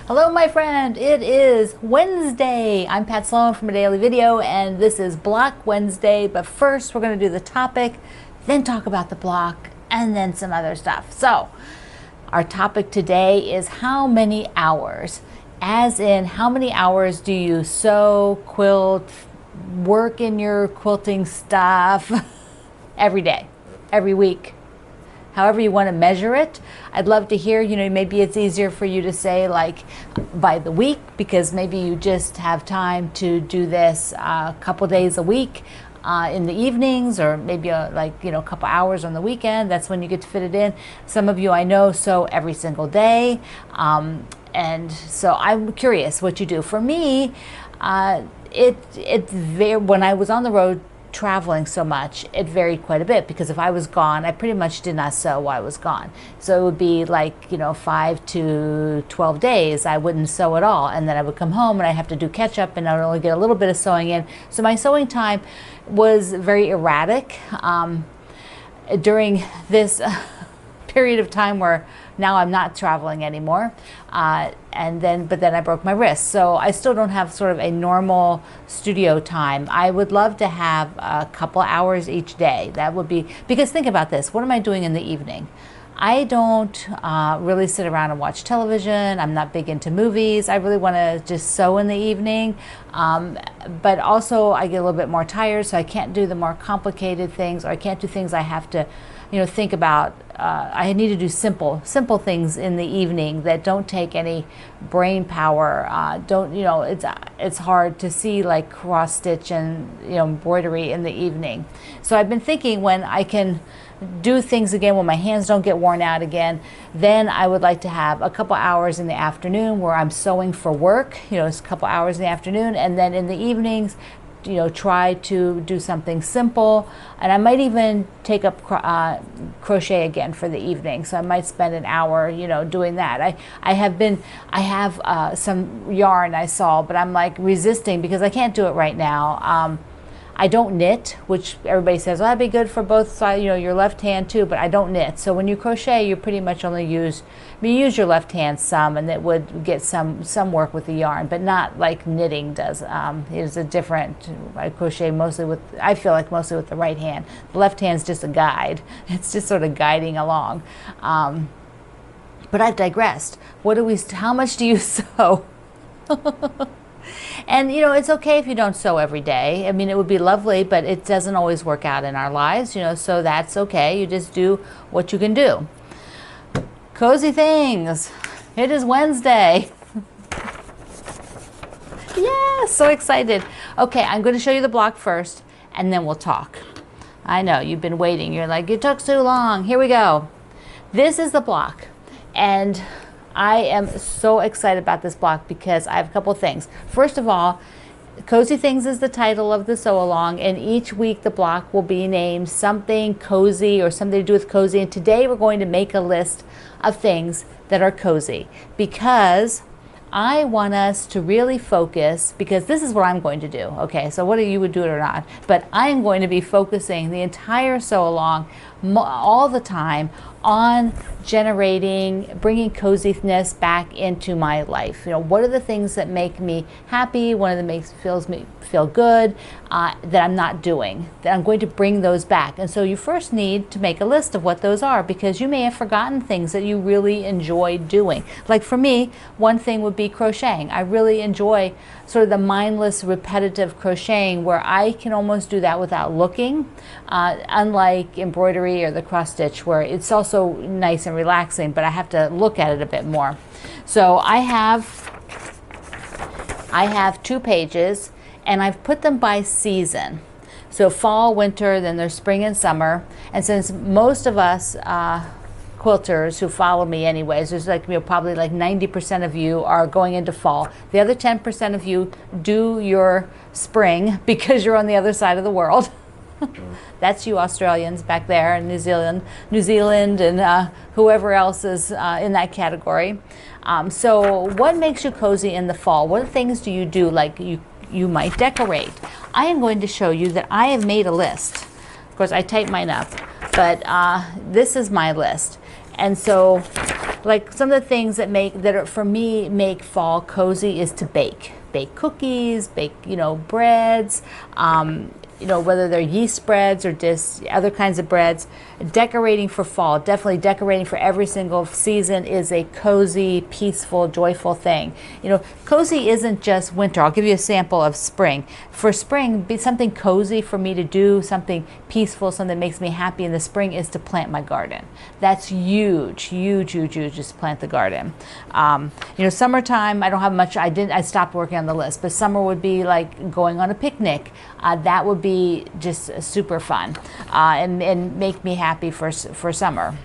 Hello, my friend. It is Wednesday. I'm Pat Sloan from A Daily Video, and this is Block Wednesday. But first, we're going to do the topic, then talk about the block, and then some other stuff. So, our topic today is how many hours? As in, how many hours do you sew, quilt, work in your quilting stuff every day, every week? However you want to measure it. I'd love to hear, maybe it's easier for you to say like by the week, because maybe you just have time to do this a couple days a week in the evenings, or maybe a couple hours on the weekend. That's when you get to fit it in. Some of you I know sew every single day. And so I'm curious what you do. For me, when I was on the road traveling so much, it varied quite a bit, because if I was gone, I pretty much did not sew while I was gone. So it would be like 5 to 12 days I wouldn't sew at all, and then I would come home and I have to do catch up, and I would only get a little bit of sewing in. So my sewing time was very erratic during this period of time where now I'm not traveling anymore, but then I broke my wrist, so I still don't have sort of a normal studio time. I would love to have a couple hours each day. That would be, because think about this, what am I doing in the evening? I don't really sit around and watch television. I'm not big into movies. I really want to just sew in the evening, but also I get a little bit more tired, so I can't do the more complicated things, or I can't do things I have to think about. I need to do simple things in the evening that don't take any brain power. It's hard to see like cross stitch and embroidery in the evening. So I've been thinking, when I can do things again, when my hands don't get worn out again, then I would like to have a couple hours in the afternoon where I'm sewing for work. It's a couple hours in the afternoon, and then in the evenings, try to do something simple. And I might even take up crochet again for the evening. So I might spend an hour, doing that. I have some yarn I saw, but I'm like resisting because I can't do it right now. I don't knit, which everybody says, well, that'd be good for both sides, your left hand too, but I don't knit. So when you crochet, you pretty much only use your left hand some, and it would get some work with the yarn, but not like knitting does. It's a different, I crochet mostly with the right hand. The left hand's just a guide. It's just sort of guiding along. But I've digressed. How much do you sew? And it's okay if you don't sew every day. I mean, it would be lovely, but it doesn't always work out in our lives, so that's okay. You just do what you can do. Cozy things. It is Wednesday. Yeah, so excited. Okay, I'm going to show you the block first, and then we'll talk. I know, you've been waiting. You're like, it took too long. Here we go. This is the block, and I am so excited about this block because I have a couple of things. First of all, Cozy Things is the title of the sew along, and each week the block will be named something cozy or something to do with cozy. And today we're going to make a list of things that are cozy, because I want us to really focus, because this is what I'm going to do. Okay, so whether you would do it or not, but I'm going to be focusing the entire sew along all the time on bringing coziness back into my life. What are the things that make me happy? What are the feels me feel good that I'm not doing? That I'm going to bring those back. And so you first need to make a list of what those are, because you may have forgotten things that you really enjoy doing. Like for me, one thing would be crocheting. I really enjoy sort of the mindless, repetitive crocheting where I can almost do that without looking, unlike embroidery or the cross stitch, where it's also nice and relaxing, but I have to look at it a bit more. So I have 2 pages, and I've put them by season. So fall, winter, then there's spring and summer. And since most of us quilters who follow me anyways, there's like probably like 90% of you are going into fall. The other 10% of you do your spring because you're on the other side of the world. That's you Australians back there, and New Zealand, and whoever else is in that category. So what makes you cozy in the fall? What things do you do? Like you might decorate. I am going to show you that I have made a list. Of course, I typed mine up, but this is my list. And so like some of the things that are for me make fall cozy is to bake cookies, bake, you know, breads, you know, whether they're yeast breads or just other kinds of breads. Decorating for fall, definitely decorating for every single season is a cozy, peaceful, joyful thing. You know, cozy isn't just winter. I'll give you a sample of spring. For spring, be something cozy for me to do, something peaceful, something that makes me happy in the spring is to plant my garden. That's huge, huge, huge, huge, just plant the garden. You know, summertime, I don't have much, I stopped working on the list, but summer would be like going on a picnic. That would be just super fun and make me happy for summer.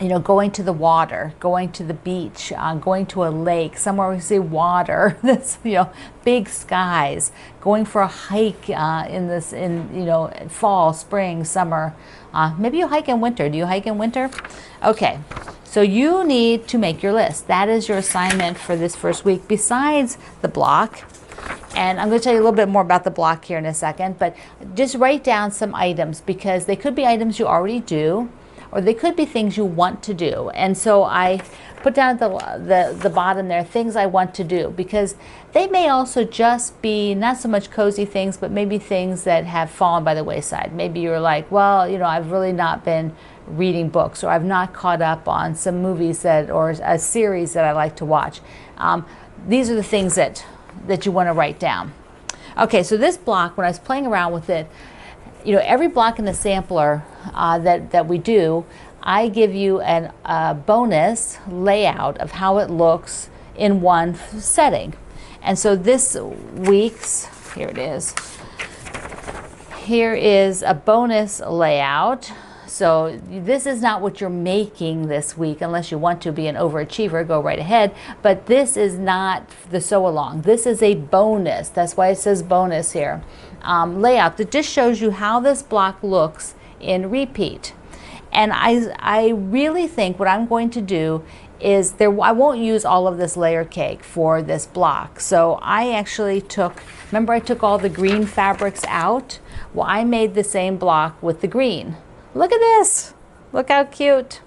You know, going to the water, going to the beach, going to a lake, somewhere we see water, that's, you know, big skies, going for a hike in you know, fall, spring, summer. Maybe you hike in winter. Do you hike in winter? Okay, so you need to make your list. That is your assignment for this first week, besides the block. And I'm going to tell you a little bit more about the block here in a second, but just write down some items, because they could be items you already do, or they could be things you want to do. And so I put down at the bottom there things I want to do, because they may also just be not so much cozy things, but maybe things that have fallen by the wayside. Maybe you're like, well, you know, I've really not been reading books, or I've not caught up on some movies or a series that I like to watch. These are the things that you want to write down. Okay, so this block, when I was playing around with it, you know, every block in the sampler that we do, I give you a bonus layout of how it looks in one setting. And so this week's, here it is. Here is a bonus layout. So this is not what you're making this week, unless you want to be an overachiever, go right ahead. But this is not the sew along. This is a bonus. That's why it says bonus here. Layout that just shows you how this block looks in repeat. And I really think what I'm going to do is I won't use all of this layer cake for this block. So I actually remember I took all the green fabrics out? Well, I made the same block with the green. Look at this, look how cute.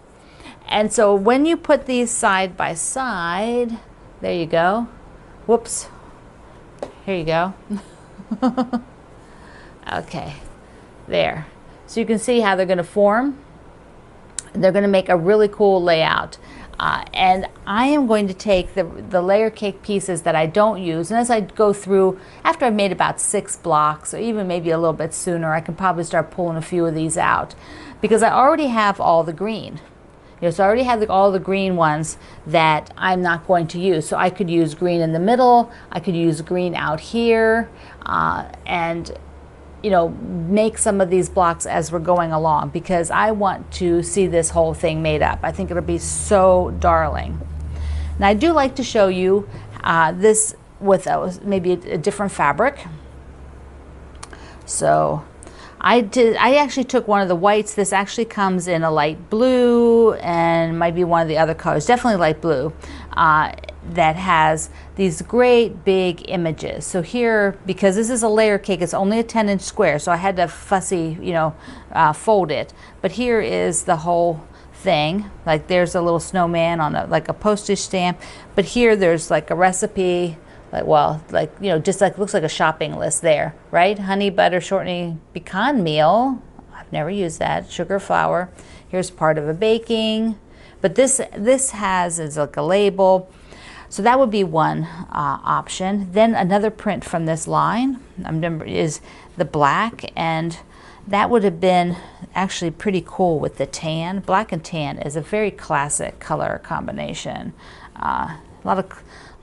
And so when you put these side by side, there you go. Whoops, here you go. Okay, there. So you can see how they're gonna form. They're gonna make a really cool layout. And I am going to take the layer cake pieces that I don't use, and as I go through, after I've made about 6 blocks, or even maybe a little bit sooner, I can probably start pulling a few of these out, because I already have all the green. You know, so I already have all the green ones that I'm not going to use. So I could use green in the middle, I could use green out here, and you know, make some of these blocks as we're going along, because I want to see this whole thing made up. I think it'll be so darling. Now I do like to show you this with maybe a different fabric. So I actually took one of the whites. This actually comes in a light blue and might be one of the other colors, definitely light blue, that has these great big images. So here, because this is a layer cake, it's only a 10-inch square, so I had to fussy, you know, fold it. But here is the whole thing. Like there's a little snowman on like a postage stamp, but here there's like a recipe, like, well, like, you know, just like looks like a shopping list there, right? Honey butter shortening pecan meal. I've never used that. Sugar, flour. Here's part of a baking, but this is like a label. So that would be one option. Then another print from this line is the black, and that would have been actually pretty cool with the tan. Black and tan is a very classic color combination. A lot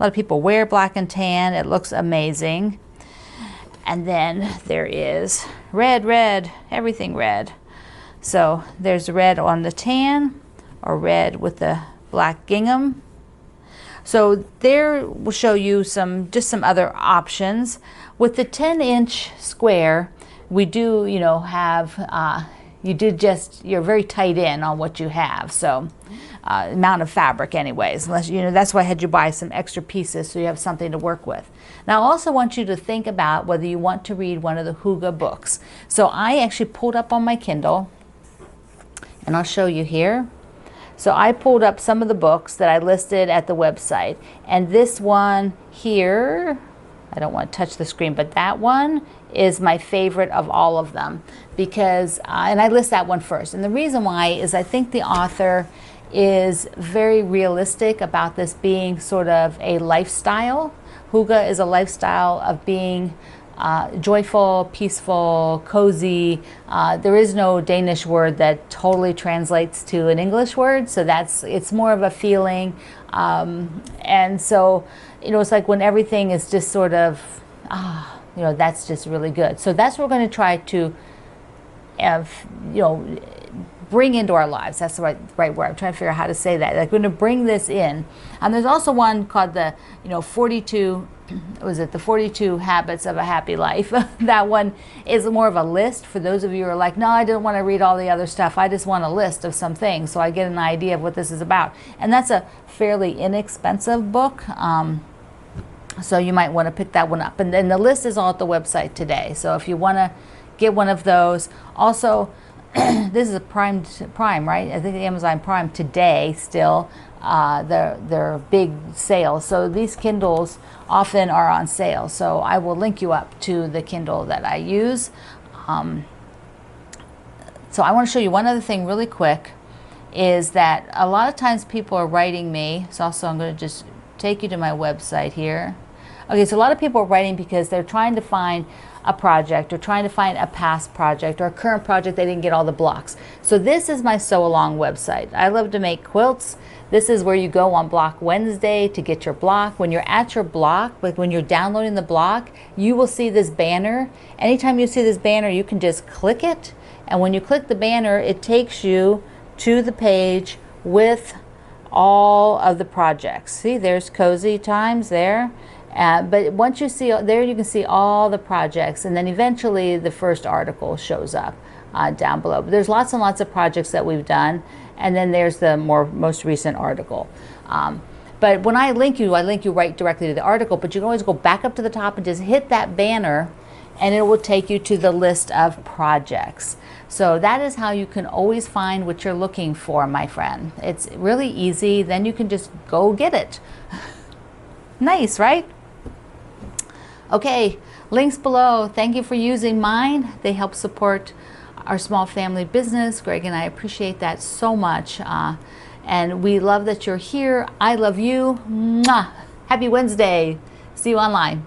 of people wear black and tan. It looks amazing. And then there is red, everything red. So there's red on the tan, or red with the black gingham. So there will show you just some other options. With the 10-inch square, we do, you know, have, you're very tight in on what you have. So amount of fabric anyways, unless, you know, that's why I had you buy some extra pieces so you have something to work with. Now I also want you to think about whether you want to read one of the Hygge books. So I actually pulled up on my Kindle, and I'll show you here. So I pulled up some of the books that I listed at the website. And this one here, I don't want to touch the screen, but that one is my favorite of all of them because, and I list that one first. And the reason why is I think the author is very realistic about this being sort of a lifestyle. Hygge is a lifestyle of being joyful, peaceful, cozy. There is no Danish word that totally translates to an English word, so it's more of a feeling. And so, it's like when everything is just sort of, that's just really good. So that's what we're going to try to, bring into our lives. That's the right word. I'm trying to figure out how to say that. Like, we're going to bring this in. And there's also one called the, 42, the 42 Habits of a Happy Life. That one is more of a list for those of you who are like, no, I don't want to read all the other stuff. I just want a list of some things so I get an idea of what this is about. And that's a fairly inexpensive book. So you might want to pick that one up. And then the list is all at the website today. So if you want to get one of those. Also, this is a Prime, right? I think the Amazon Prime today still, their big sale. So these Kindles often are on sale. So I will link you up to the Kindle that I use. So I want to show you one other thing really quick, is that a lot of times people are writing me. So also I'm going to just take you to my website here. Okay, so a lot of people are writing because they're trying to find a project or trying to find a past project or a current project they didn't get all the blocks. So this is my Sew Along website. I love to make quilts. This is where you go on Block Wednesday to get your block. When you're at your block, like when you're downloading the block, you will see this banner. Anytime you see this banner, you can just click it. And when you click the banner, it takes you to the page with all of the projects. See, there's Cozy Times there. But once you see there, you can see all the projects, and then eventually the first article shows up down below. But there's lots and lots of projects that we've done, and then there's the most recent article. But when I link you right directly to the article, but you can always go back up to the top and just hit that banner, and it will take you to the list of projects. So that is how you can always find what you're looking for, my friend. It's really easy. Then you can just go get it. Nice, right? Okay, links below. Thank you for using mine. They help support our small family business. Greg and I appreciate that so much. And we love that you're here. I love you. Mwah. Happy Wednesday. See you online.